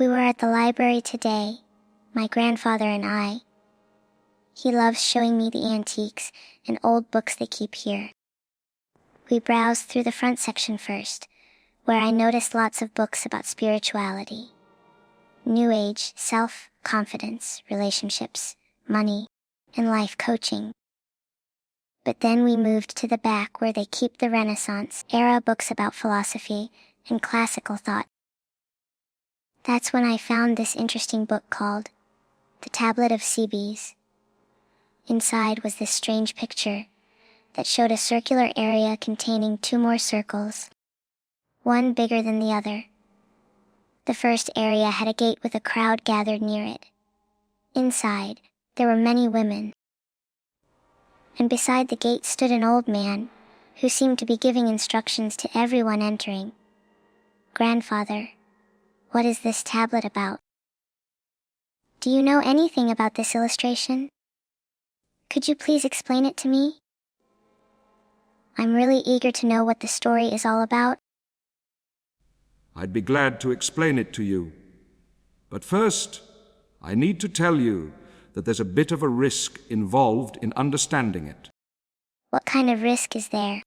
We were at the library today, my grandfather and I. He loves showing me the antiques and old books they keep here. We browsed through the front section first, where I noticed lots of books about spirituality, New Age, self-confidence, relationships, money, and life coaching. But then we moved to the back where they keep the Renaissance-era books about philosophy and classical thought. That's when I found this interesting book called The Tablet of Cebes. Inside was this strange picture that showed a circular area containing two more circles, one bigger than the other. The first area had a gate with a crowd gathered near it. Inside, there were many women. And beside the gate stood an old man, who seemed to be giving instructions to everyone entering. Grandfather, what is this tablet about? Do you know anything about this illustration? Could you please explain it to me? I'm really eager to know what the story is all about. I'd be glad to explain it to you. But first, I need to tell you that there's a bit of a risk involved in understanding it. What kind of risk is there?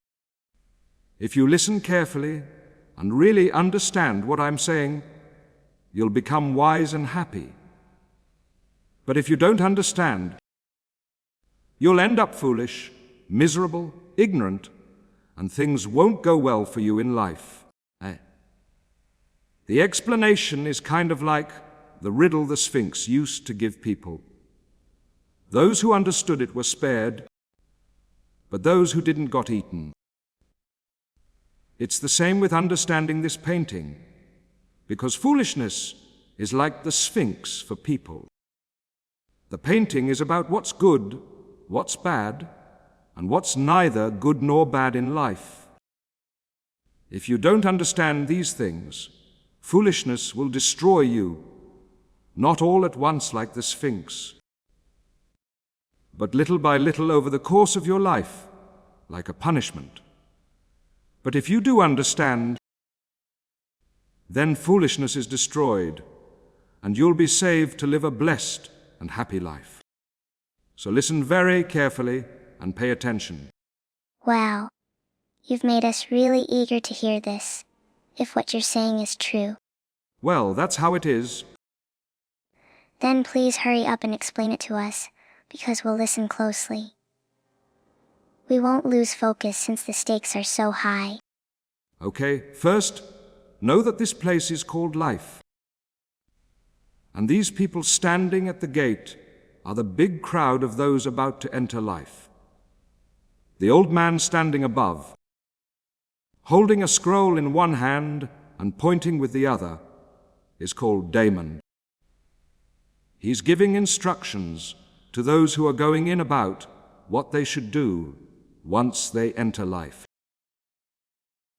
If you listen carefully and really understand what I'm saying, you'll become wise and happy. But if you don't understand, you'll end up foolish, miserable, ignorant, and things won't go well for you in life. The explanation is kind of like the riddle the Sphinx used to give people. Those who understood it were spared, but those who didn't got eaten. It's the same with understanding this painting, because foolishness is like the Sphinx for people. The painting is about what's good, what's bad, and what's neither good nor bad in life. If you don't understand these things, foolishness will destroy you, not all at once like the Sphinx, but little by little over the course of your life, like a punishment. But if you do understand, then foolishness is destroyed, and you'll be saved to live a blessed and happy life. So listen very carefully and pay attention. Wow, you've made us really eager to hear this, if what you're saying is true. Well, that's how it is. Then please hurry up and explain it to us, because we'll listen closely. We won't lose focus since the stakes are so high. Okay, first, know that this place is called life. And these people standing at the gate are the big crowd of those about to enter life. The old man standing above, holding a scroll in one hand and pointing with the other, is called Daemon. He's giving instructions to those who are going in about what they should do once they enter life.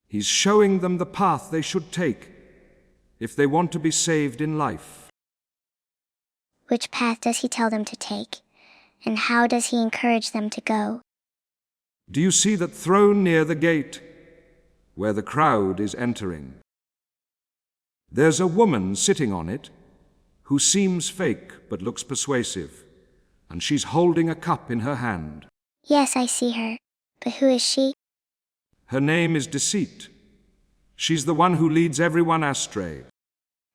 He's showing them the path they should take if they want to be saved in life. Which path does he tell them to take, and how does he encourage them to go? Do you see that throne near the gate, where the crowd is entering? There's a woman sitting on it, who seems fake but looks persuasive, and she's holding a cup in her hand. Yes, I see her. But who is she? Her name is Deceit. She's the one who leads everyone astray.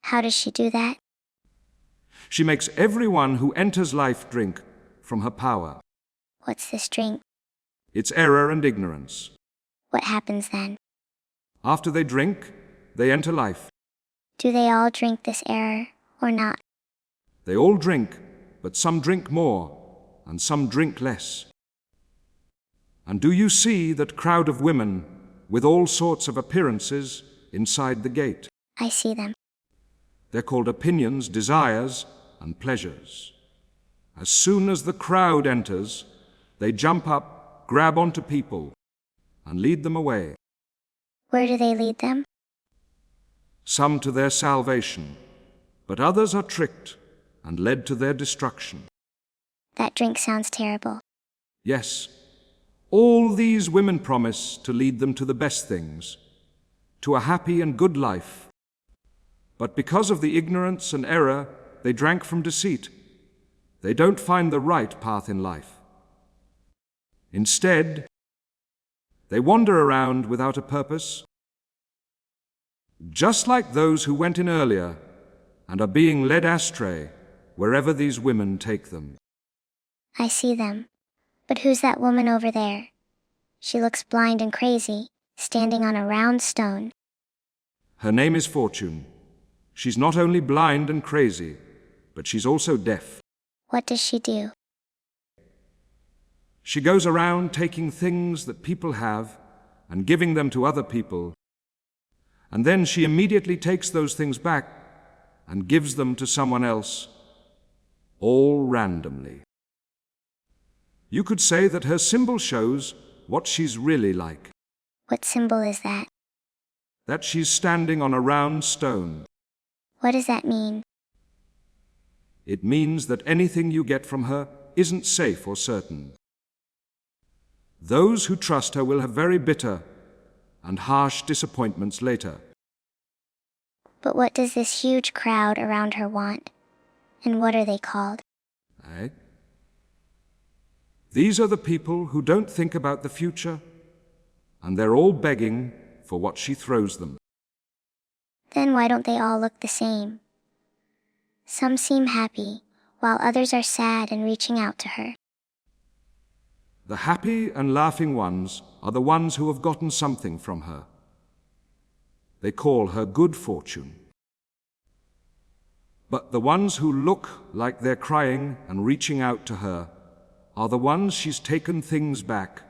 How does she do that? She makes everyone who enters life drink from her power. What's this drink? It's error and ignorance. What happens then? After they drink, they enter life. Do they all drink this error, or not? They all drink, but some drink more, and some drink less. And do you see that crowd of women with all sorts of appearances inside the gate? I see them. They're called opinions, desires, and pleasures. As soon as the crowd enters, they jump up, grab onto people, and lead them away. Where do they lead them? Some to their salvation, but others are tricked and led to their destruction. That drink sounds terrible. Yes, all these women promise to lead them to the best things, to a happy and good life. But because of the ignorance and error they drank from deceit, they don't find the right path in life. Instead, they wander around without a purpose, just like those who went in earlier and are being led astray wherever these women take them. I see them. But who's that woman over there? She looks blind and crazy, standing on a round stone. Her name is Fortune. She's not only blind and crazy, but she's also deaf. What does she do? She goes around taking things that people have and giving them to other people, and then she immediately takes those things back and gives them to someone else, all randomly. You could say that her symbol shows what she's really like. What symbol is that? That she's standing on a round stone. What does that mean? It means that anything you get from her isn't safe or certain. Those who trust her will have very bitter and harsh disappointments later. But what does this huge crowd around her want? And what are they called? These are the people who don't think about the future, and they're all begging for what she throws them. Then why don't they all look the same? Some seem happy, while others are sad and reaching out to her. The happy and laughing ones are the ones who have gotten something from her. They call her good fortune. But the ones who look like they're crying and reaching out to her are the ones she's taken things back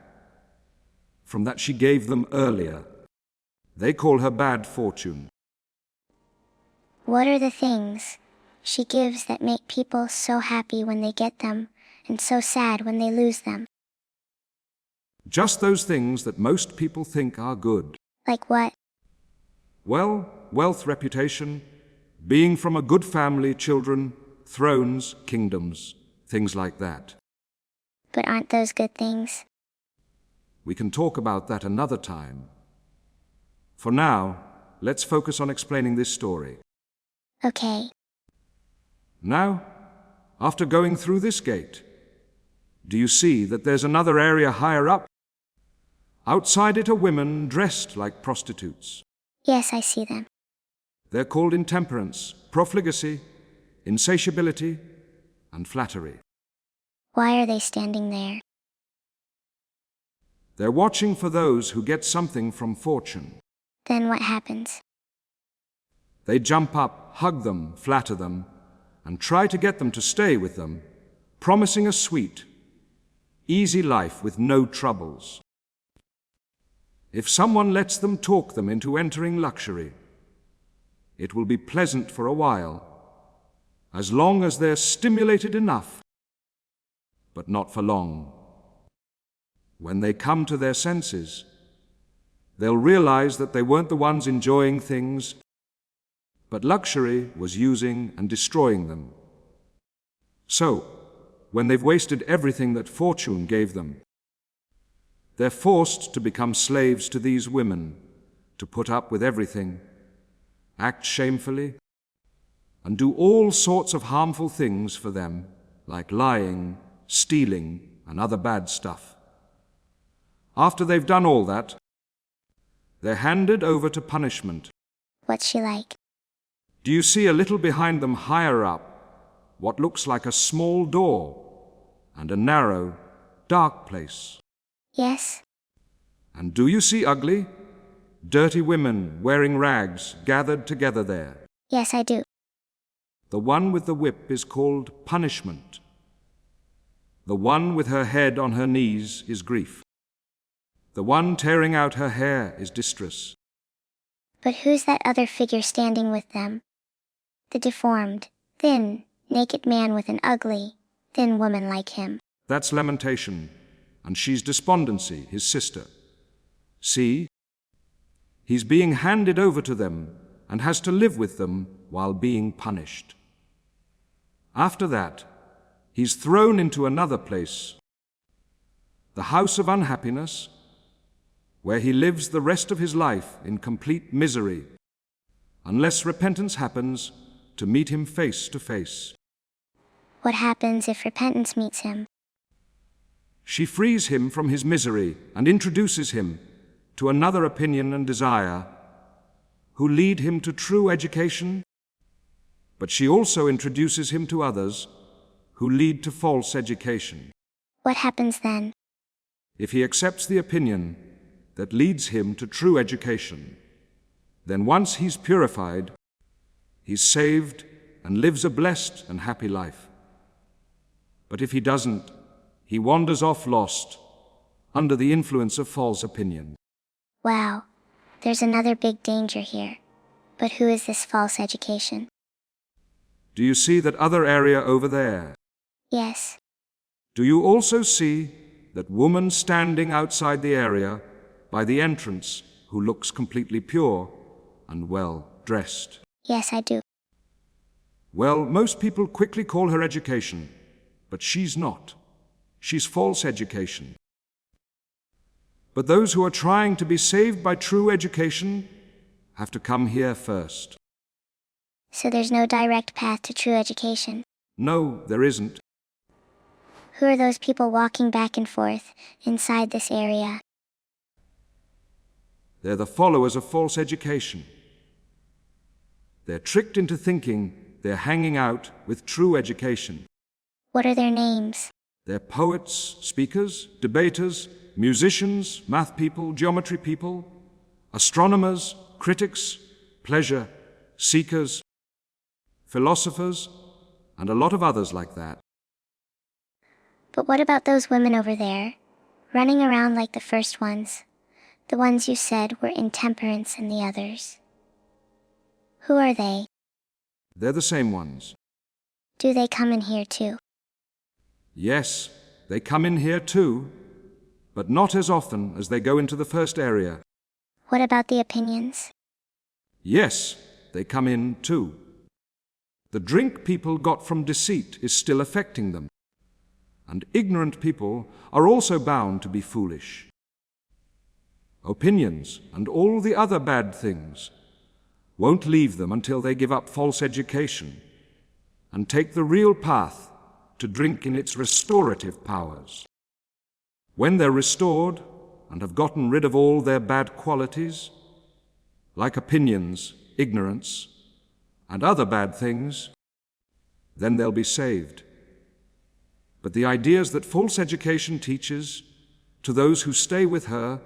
from that she gave them earlier. They call her bad fortune. What are the things she gives that make people so happy when they get them and so sad when they lose them? Just those things that most people think are good. Like what? Well, wealth, reputation, being from a good family, children, thrones, kingdoms, things like that. But aren't those good things? We can talk about that another time. For now, let's focus on explaining this story. Okay. Now, after going through this gate, do you see that there's another area higher up? Outside it are women dressed like prostitutes. Yes, I see them. They're called intemperance, profligacy, insatiability, and flattery. Why are they standing there? They're watching for those who get something from fortune. Then what happens? They jump up, hug them, flatter them, and try to get them to stay with them, promising a sweet, easy life with no troubles. If someone lets them talk them into entering luxury, it will be pleasant for a while, as long as they're stimulated enough, but not for long. When they come to their senses, they'll realize that they weren't the ones enjoying things, but luxury was using and destroying them. So, when they've wasted everything that fortune gave them, they're forced to become slaves to these women, to put up with everything, act shamefully, and do all sorts of harmful things for them, like lying, stealing, and other bad stuff. After they've done all that, they're handed over to punishment. What's she like? Do you see a little behind them higher up, what looks like a small door and a narrow, dark place? Yes. And do you see ugly, dirty women wearing rags gathered together there? Yes, I do. The one with the whip is called punishment. The one with her head on her knees is grief. The one tearing out her hair is distress. But who's that other figure standing with them? The deformed, thin, naked man with an ugly, thin woman like him. That's lamentation, and she's despondency, his sister. See? He's being handed over to them and has to live with them while being punished. After that, he's thrown into another place, the house of unhappiness, where he lives the rest of his life in complete misery unless repentance happens, to meet him face to face. What happens if repentance meets him? She frees him from his misery and introduces him to another opinion and desire, who lead him to true education, but she also introduces him to others who lead to false education. What happens then? If he accepts the opinion that leads him to true education, then once he's purified, he's saved and lives a blessed and happy life. But if he doesn't, he wanders off lost under the influence of false opinion. Wow, there's another big danger here. But who is this false education? Do you see that other area over there? Yes. Do you also see that woman standing outside the area by the entrance who looks completely pure and well dressed? Yes, I do. Well, most people quickly call her education, but she's not. She's false education. But those who are trying to be saved by true education have to come here first. So there's no direct path to true education? No, there isn't. Who are those people walking back and forth inside this area? They're the followers of false education. They're tricked into thinking they're hanging out with true education. What are their names? They're poets, speakers, debaters, musicians, math people, geometry people, astronomers, critics, pleasure seekers, philosophers, and a lot of others like that. But what about those women over there, running around like the first ones, the ones you said were intemperance and the others? Who are they? They're the same ones. Do they come in here too? Yes, they come in here too, but not as often as they go into the first area. What about the opinions? Yes, they come in too. The drink people got from deceit is still affecting them, and ignorant people are also bound to be foolish. Opinions and all the other bad things won't leave them until they give up false education and take the real path to drink in its restorative powers. When they're restored and have gotten rid of all their bad qualities, like opinions, ignorance, and other bad things, then they'll be saved. But the ideas that false education teaches to those who stay with her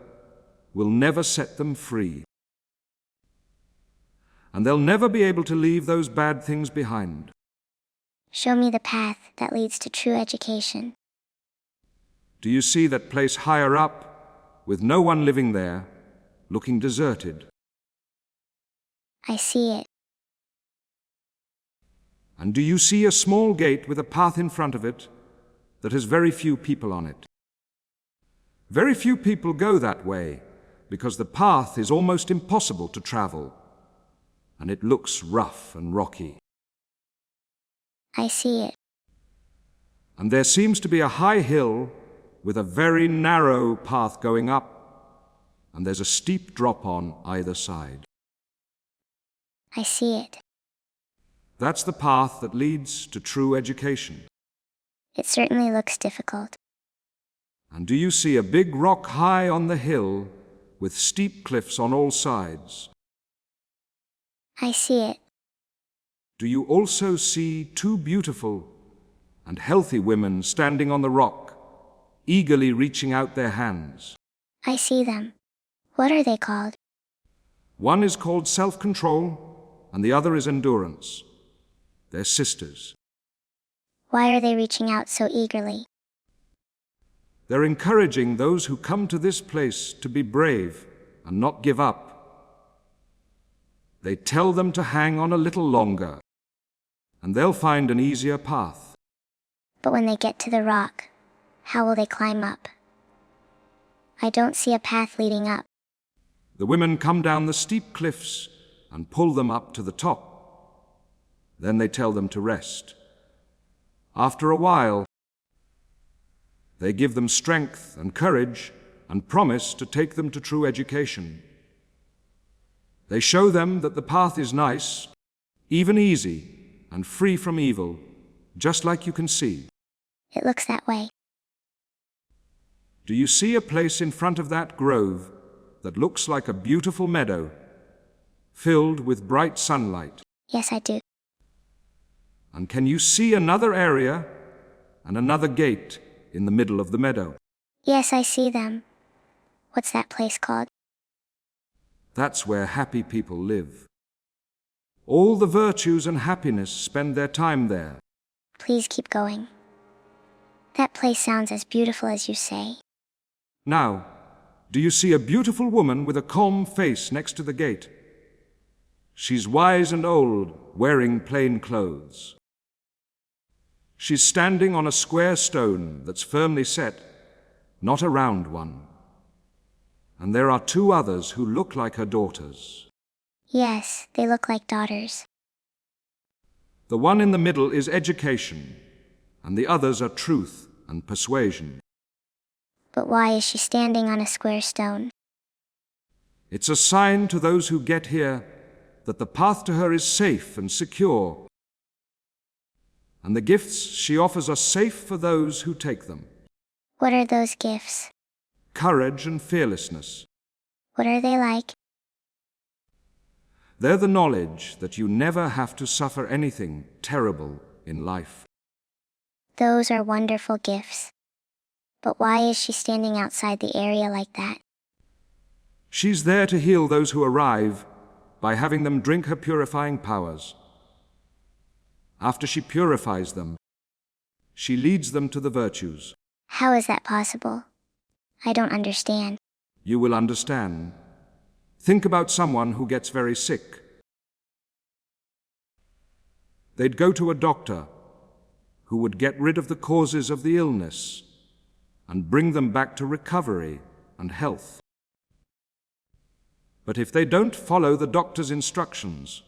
will never set them free. And they'll never be able to leave those bad things behind. Show me the path that leads to true education. Do you see that place higher up, with no one living there, looking deserted? I see it. And do you see a small gate with a path in front of it that has very few people on it? Very few people go that way because the path is almost impossible to travel, and it looks rough and rocky. I see it. And there seems to be a high hill with a very narrow path going up, and there's a steep drop on either side. I see it. That's the path that leads to true education. It certainly looks difficult. And do you see a big rock high on the hill with steep cliffs on all sides? I see it. Do you also see two beautiful and healthy women standing on the rock, eagerly reaching out their hands? I see them. What are they called? One is called self-control, and the other is endurance. They're sisters. Why are they reaching out so eagerly? They're encouraging those who come to this place to be brave and not give up. They tell them to hang on a little longer, and they'll find an easier path. But when they get to the rock, how will they climb up? I don't see a path leading up. The women come down the steep cliffs and pull them up to the top. Then they tell them to rest. After a while, they give them strength and courage and promise to take them to true education. They show them that the path is nice, even easy, and free from evil, just like you can see. It looks that way. Do you see a place in front of that grove that looks like a beautiful meadow, filled with bright sunlight? Yes, I do. And can you see another area and another gate in the middle of the meadow? Yes, I see them. What's that place called? That's where happy people live. All the virtues and happiness spend their time there. Please keep going. That place sounds as beautiful as you say. Now, do you see a beautiful woman with a calm face next to the gate? She's wise and old, wearing plain clothes. She's standing on a square stone that's firmly set, not a round one. And there are two others who look like her daughters. Yes, they look like daughters. The one in the middle is education, and the others are truth and persuasion. But why is she standing on a square stone? It's a sign to those who get here that the path to her is safe and secure, and the gifts she offers are safe for those who take them. What are those gifts? Courage and fearlessness. What are they like? They're the knowledge that you never have to suffer anything terrible in life. Those are wonderful gifts. But why is she standing outside the area like that? She's there to heal those who arrive by having them drink her purifying powers. After she purifies them, she leads them to the virtues. How is that possible? I don't understand. You will understand. Think about someone who gets very sick. They'd go to a doctor who would get rid of the causes of the illness and bring them back to recovery and health. But if they don't follow the doctor's instructions,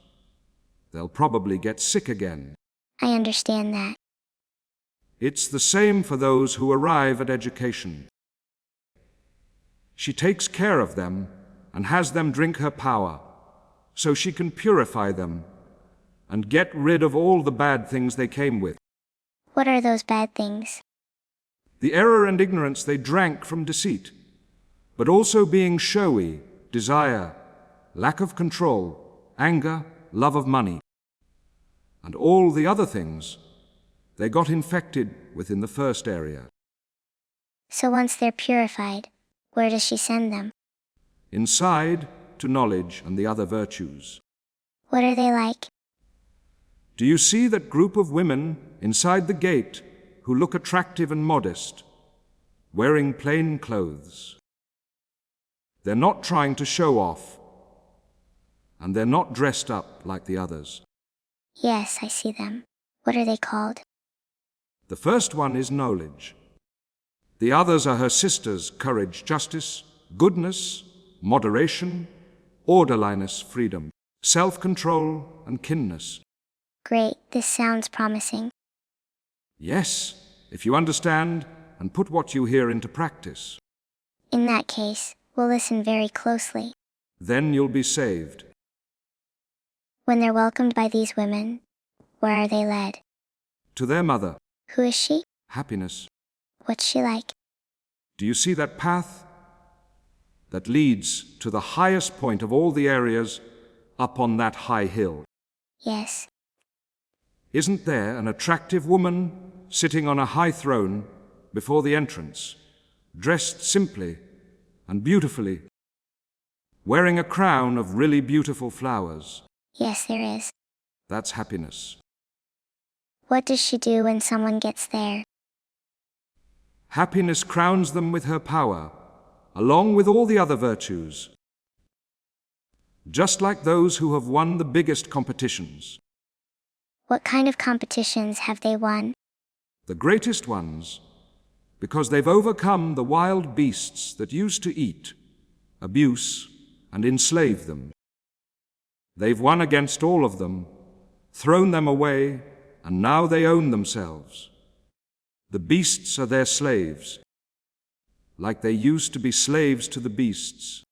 they'll probably get sick again. I understand that. It's the same for those who arrive at education. She takes care of them and has them drink her power, so she can purify them and get rid of all the bad things they came with. What are those bad things? The error and ignorance they drank from deceit, but also being showy, desire, lack of control, anger, love of money, and all the other things they got infected within the first area. So once they're purified, where does she send them? Inside, to knowledge and the other virtues. What are they like? Do you see that group of women inside the gate who look attractive and modest, wearing plain clothes? They're not trying to show off, and they're not dressed up like the others. Yes, I see them. What are they called? The first one is knowledge. The others are her sisters: courage, justice, goodness, moderation, orderliness, freedom, self-control, and kinness. Great, this sounds promising. Yes, if you understand and put what you hear into practice. In that case, we'll listen very closely. Then you'll be saved. When they're welcomed by these women, where are they led? To their mother. Who is she? Happiness. What's she like? Do you see that path that leads to the highest point of all the areas up on that high hill? Yes. Isn't there an attractive woman sitting on a high throne before the entrance, dressed simply and beautifully, wearing a crown of really beautiful flowers? Yes, there is. That's happiness. What does she do when someone gets there? Happiness crowns them with her power, along with all the other virtues, just like those who have won the biggest competitions. What kind of competitions have they won? The greatest ones, because they've overcome the wild beasts that used to eat, abuse, and enslave them. They've won against all of them, thrown them away, and now they own themselves. The beasts are their slaves, like they used to be slaves to the beasts.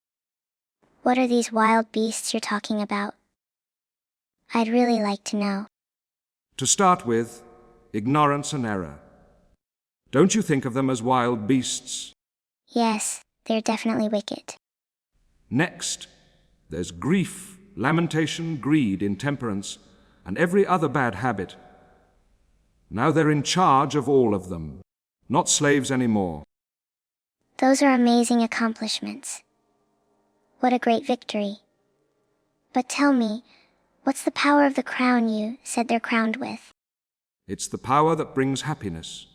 What are these wild beasts you're talking about? I'd really like to know. To start with, ignorance and error. Don't you think of them as wild beasts? Yes, they're definitely wicked. Next, there's grief, lamentation, greed, intemperance, and every other bad habit. Now they're in charge of all of them, not slaves anymore. Those are amazing accomplishments. What a great victory. But tell me, what's the power of the crown you said they're crowned with? It's the power that brings happiness.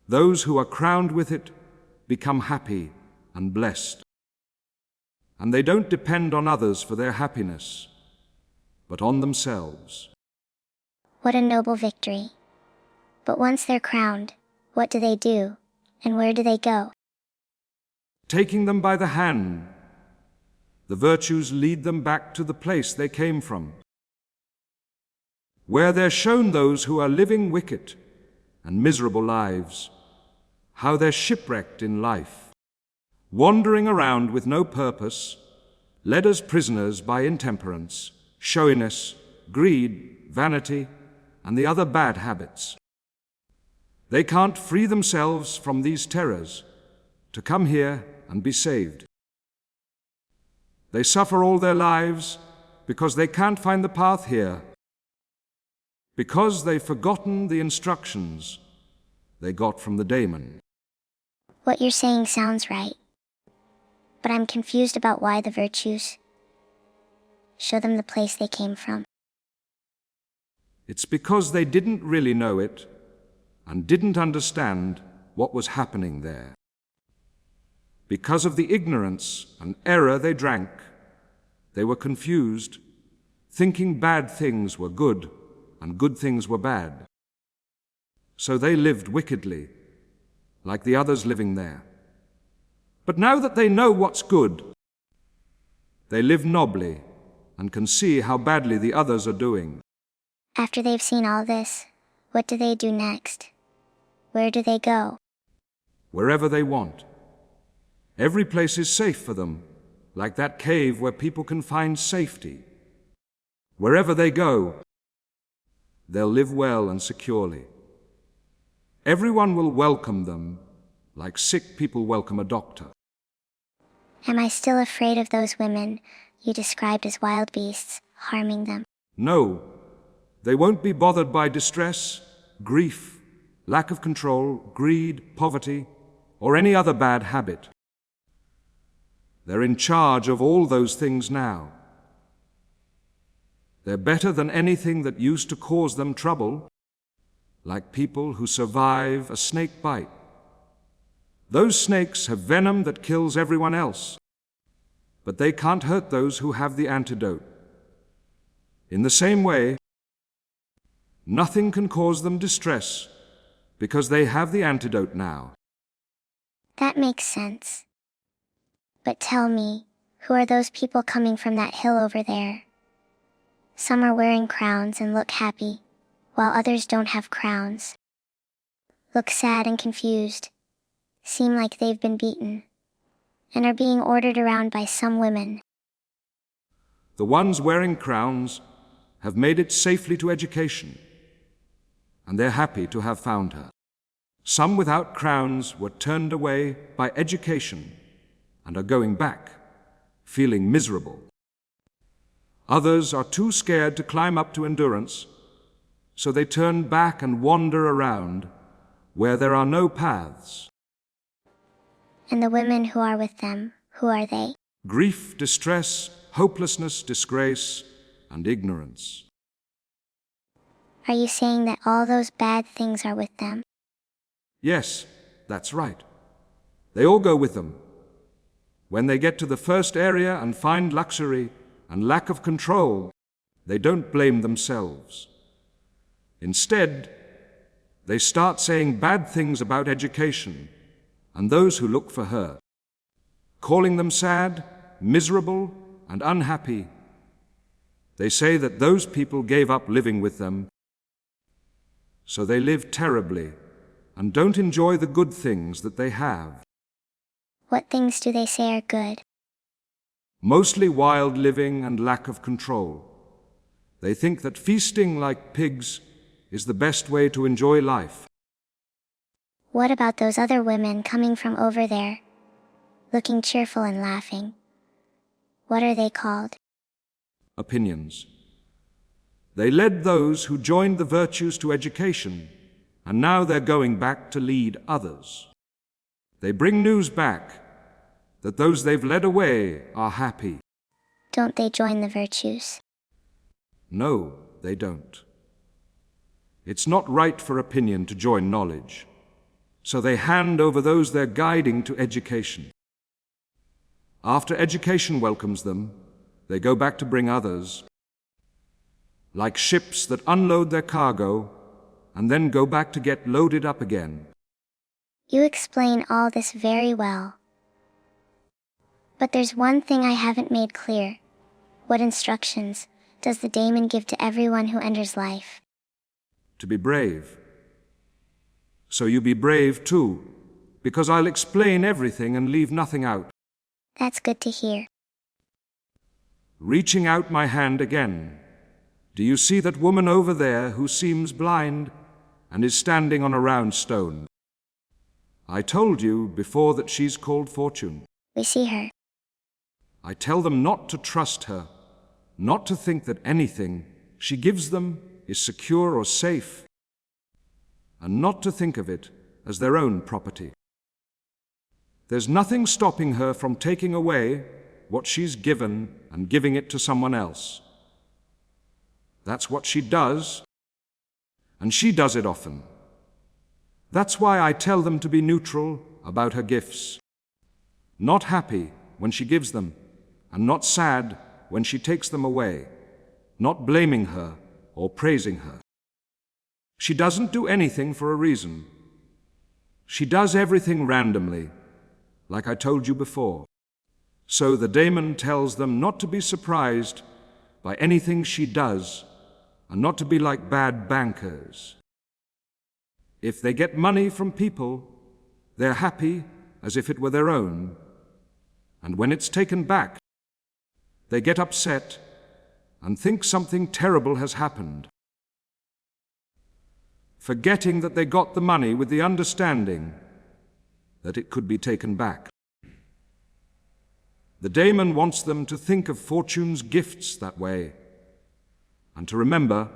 Those who are crowned with it become happy and blessed. And they don't depend on others for their happiness, but on themselves. What a noble victory. But once they're crowned, what do they do, and where do they go? Taking them by the hand, the virtues lead them back to the place they came from, where they're shown those who are living wicked and miserable lives, how they're shipwrecked in life, wandering around with no purpose, led as prisoners by intemperance, showiness, greed, vanity, and the other bad habits. They can't free themselves from these terrors to come here and be saved. They suffer all their lives because they can't find the path here, because they've forgotten the instructions they got from the daemon. What you're saying sounds right. But I'm confused about why the virtues show them the place they came from. It's because they didn't really know it and didn't understand what was happening there. Because of the ignorance and error they drank, they were confused, thinking bad things were good and good things were bad. So they lived wickedly, like the others living there. But now that they know what's good, they live nobly and can see how badly the others are doing. After they've seen all this, what do they do next? Where do they go? Wherever they want. Every place is safe for them, like that cave where people can find safety. Wherever they go, they'll live well and securely. Everyone will welcome them, like sick people welcome a doctor. Am I still afraid of those women you described as wild beasts, harming them? No, they won't be bothered by distress, grief, lack of control, greed, poverty, or any other bad habit. They're in charge of all those things now. They're better than anything that used to cause them trouble, like people who survive a snake bite. Those snakes have venom that kills everyone else, but they can't hurt those who have the antidote. In the same way, nothing can cause them distress because they have the antidote now. That makes sense. But tell me, who are those people coming from that hill over there? Some are wearing crowns and look happy, while others don't have crowns. Look sad and confused, seem like they've been beaten, and are being ordered around by some women. The ones wearing crowns have made it safely to education, and they're happy to have found her. Some without crowns were turned away by education and are going back, feeling miserable. Others are too scared to climb up to endurance, so they turn back and wander around where there are no paths. And the women who are with them, who are they? Grief, distress, hopelessness, disgrace, and ignorance. Are you saying that all those bad things are with them? Yes, that's right. They all go with them. When they get to the first area and find luxury and lack of control, they don't blame themselves. Instead, they start saying bad things about education and those who look for her, calling them sad, miserable, and unhappy. They say that those people gave up living with them, so they live terribly and don't enjoy the good things that they have. What things do they say are good? Mostly wild living and lack of control. They think that feasting like pigs is the best way to enjoy life. What about those other women coming from over there, looking cheerful and laughing? What are they called? Opinions. They led those who joined the virtues to education, and now they're going back to lead others. They bring news back that those they've led away are happy. Don't they join the virtues? No, they don't. It's not right for opinion to join knowledge, so they hand over those they're guiding to education. After education welcomes them, they go back to bring others, like ships that unload their cargo and then go back to get loaded up again. You explain all this very well. But there's one thing I haven't made clear. What instructions does the daemon give to everyone who enters life? To be brave. So you be brave too, because I'll explain everything and leave nothing out. That's good to hear. Reaching out my hand again, do you see that woman over there who seems blind and is standing on a round stone? I told you before that she's called Fortune. We see her. I tell them not to trust her, not to think that anything she gives them is secure or safe, and not to think of it as their own property. There's nothing stopping her from taking away what she's given and giving it to someone else. That's what she does, and she does it often. That's why I tell them to be neutral about her gifts. Not happy when she gives them, and not sad when she takes them away, not blaming her or praising her. She doesn't do anything for a reason. She does everything randomly, like I told you before. So the daemon tells them not to be surprised by anything she does, and not to be like bad bankers. If they get money from people, they're happy as if it were their own, and when it's taken back, they get upset and think something terrible has happened, forgetting that they got the money with the understanding that it could be taken back. The daemon wants them to think of Fortune's gifts that way, and to remember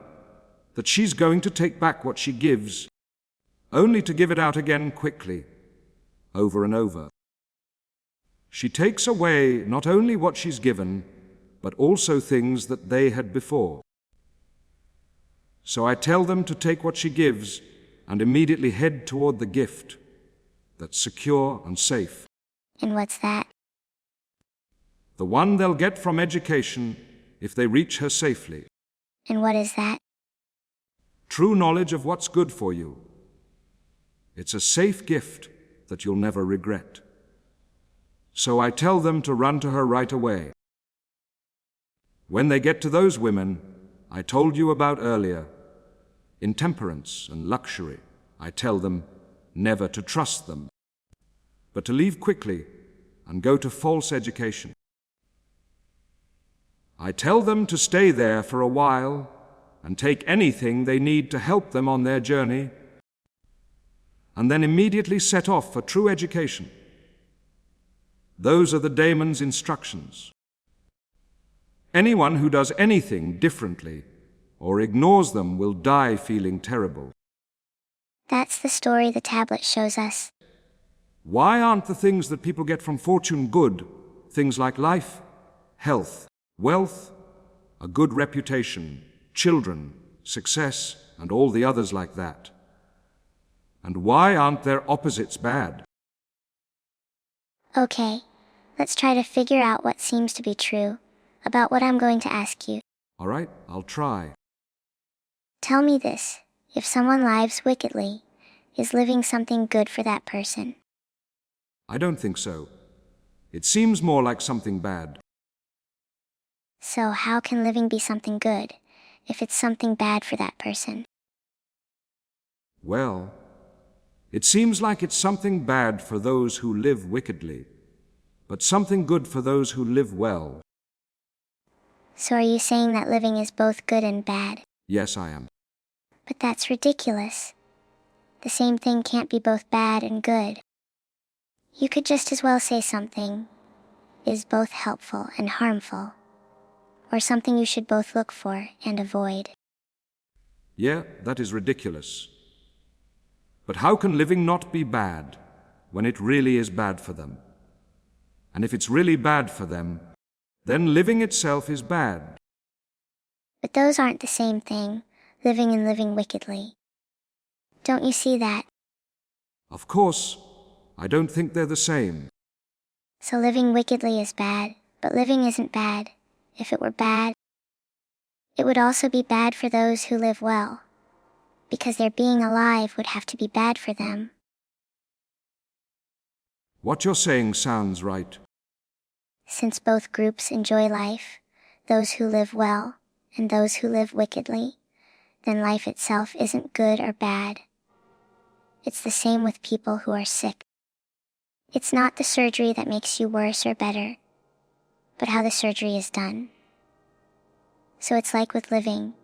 that she's going to take back what she gives, only to give it out again quickly, over and over. She takes away not only what she's given, but also things that they had before. So I tell them to take what she gives and immediately head toward the gift that's secure and safe. And what's that? The one they'll get from education if they reach her safely. And what is that? True knowledge of what's good for you. It's a safe gift that you'll never regret. So I tell them to run to her right away. When they get to those women I told you about earlier, intemperance and luxury, I tell them never to trust them, but to leave quickly and go to false education. I tell them to stay there for a while and take anything they need to help them on their journey, and then immediately set off for true education. Those are the daemon's instructions. Anyone who does anything differently or ignores them will die feeling terrible. That's the story the tablet shows us. Why aren't the things that people get from Fortune good? Things like life, health, wealth, a good reputation, children, success, and all the others like that. And why aren't their opposites bad? Okay, let's try to figure out what seems to be true about what I'm going to ask you. All right, I'll try. Tell me this: if someone lives wickedly, is living something good for that person? I don't think so. It seems more like something bad. So how can living be something good if it's something bad for that person? Well, it seems like it's something bad for those who live wickedly, but something good for those who live well. So are you saying that living is both good and bad? Yes, I am. But that's ridiculous. The same thing can't be both bad and good. You could just as well say something is both helpful and harmful, or something you should both look for and avoid. Yeah, that is ridiculous. But how can living not be bad when it really is bad for them? And if it's really bad for them, then living itself is bad. But those aren't the same thing, living and living wickedly. Don't you see that? Of course, I don't think they're the same. So living wickedly is bad, but living isn't bad. If it were bad, it would also be bad for those who live well, because their being alive would have to be bad for them. What you're saying sounds right. Since both groups enjoy life, those who live well and those who live wickedly, then life itself isn't good or bad. It's the same with people who are sick. It's not the surgery that makes you worse or better, but how the surgery is done. So it's like with living.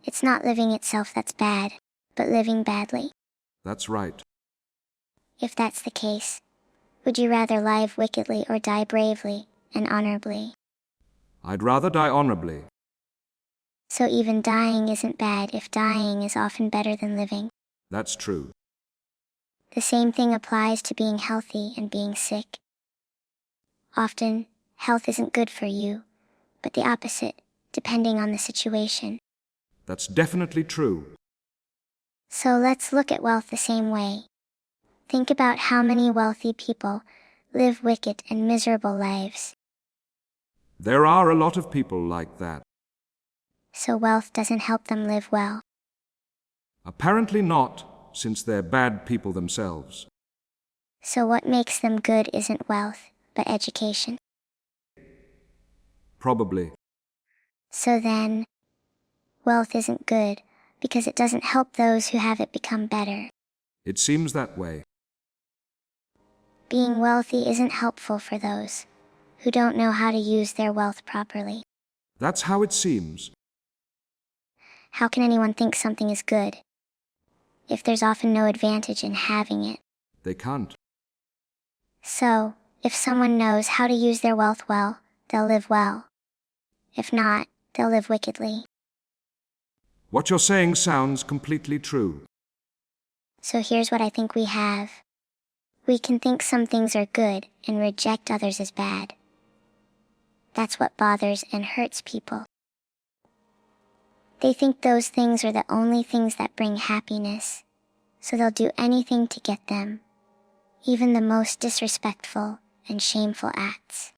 It's not living itself that's bad, but living badly. That's right. If that's the case, would you rather live wickedly or die bravely and honorably? I'd rather die honorably. So even dying isn't bad if dying is often better than living. That's true. The same thing applies to being healthy and being sick. Often, health isn't good for you, but the opposite, depending on the situation. That's definitely true. So let's look at wealth the same way. Think about how many wealthy people live wicked and miserable lives. There are a lot of people like that. So wealth doesn't help them live well. Apparently not, since they're bad people themselves. So what makes them good isn't wealth, but education. Probably. So then, wealth isn't good because it doesn't help those who have it become better. It seems that way. Being wealthy isn't helpful for those who don't know how to use their wealth properly. That's how it seems. How can anyone think something is good if there's often no advantage in having it? They can't. So, if someone knows how to use their wealth well, they'll live well. If not, they'll live wickedly. What you're saying sounds completely true. So here's what I think we have. We can think some things are good and reject others as bad. That's what bothers and hurts people. They think those things are the only things that bring happiness, so they'll do anything to get them, even the most disrespectful and shameful acts.